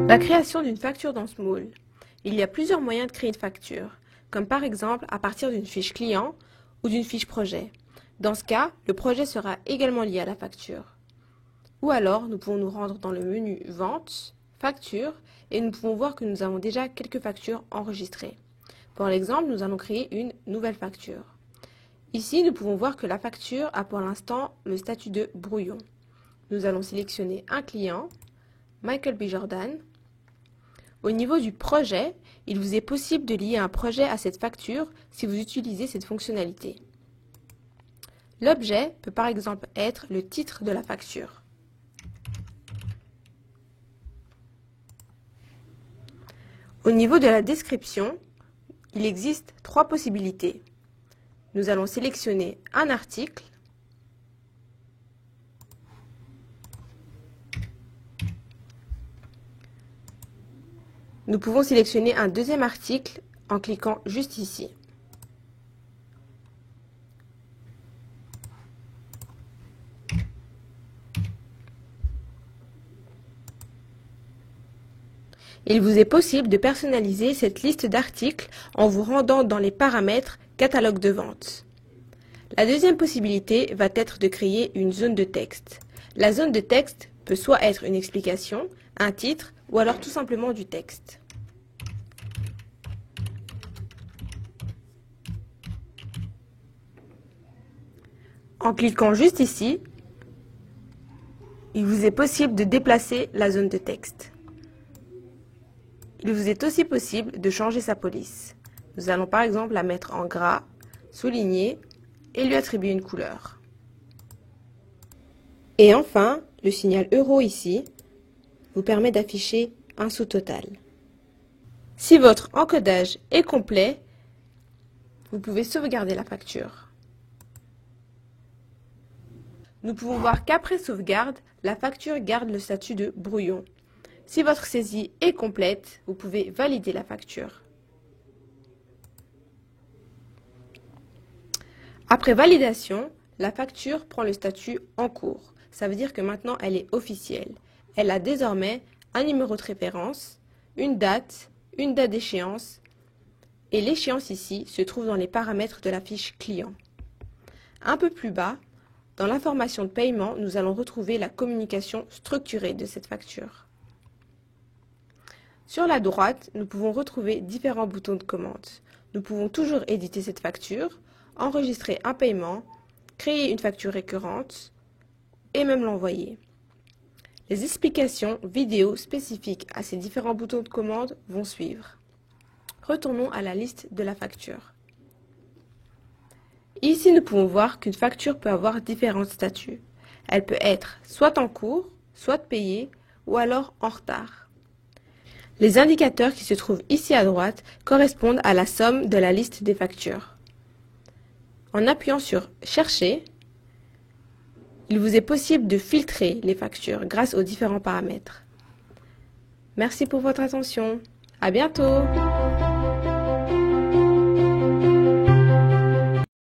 La création d'une facture dans Small. Il y a plusieurs moyens de créer une facture, comme par exemple à partir d'une fiche client ou d'une fiche projet. Dans ce cas, le projet sera également lié à la facture. Ou alors, nous pouvons nous rendre dans le menu Vente, Facture, et nous pouvons voir que nous avons déjà quelques factures enregistrées. Pour l'exemple, nous allons créer une nouvelle facture. Ici, nous pouvons voir que la facture a pour l'instant le statut de brouillon. Nous allons sélectionner un client, Michael B. Jordan. Au niveau du projet, il vous est possible de lier un projet à cette facture si vous utilisez cette fonctionnalité. L'objet peut par exemple être le titre de la facture. Au niveau de la description, il existe trois possibilités. Nous allons sélectionner un article, nous pouvons sélectionner un deuxième article en cliquant juste ici. Il vous est possible de personnaliser cette liste d'articles en vous rendant dans les paramètres catalogue de vente. La deuxième possibilité va être de créer une zone de texte. La zone de texte peut soit être une explication, un titre ou alors tout simplement du texte. En cliquant juste ici, il vous est possible de déplacer la zone de texte. Il vous est aussi possible de changer sa police. Nous allons par exemple la mettre en gras, souligner et lui attribuer une couleur. Et enfin, le signal euro ici vous permet d'afficher un sous-total. Si votre encodage est complet, vous pouvez sauvegarder la facture. Nous pouvons voir qu'après sauvegarde, la facture garde le statut de brouillon. Si votre saisie est complète, vous pouvez valider la facture. Après validation, la facture prend le statut en cours. Ça veut dire que maintenant elle est officielle. Elle a désormais un numéro de référence, une date d'échéance et l'échéance ici se trouve dans les paramètres de la fiche client. Un peu plus bas, dans l'information de paiement, nous allons retrouver la communication structurée de cette facture. Sur la droite, nous pouvons retrouver différents boutons de commande. Nous pouvons toujours éditer cette facture, enregistrer un paiement, créer une facture récurrente et même l'envoyer. Les explications vidéo spécifiques à ces différents boutons de commande vont suivre. Retournons à la liste de la facture. Ici, nous pouvons voir qu'une facture peut avoir différents statuts. Elle peut être soit en cours, soit payée ou alors en retard. Les indicateurs qui se trouvent ici à droite correspondent à la somme de la liste des factures. En appuyant sur « Chercher », il vous est possible de filtrer les factures grâce aux différents paramètres. Merci pour votre attention. À bientôt!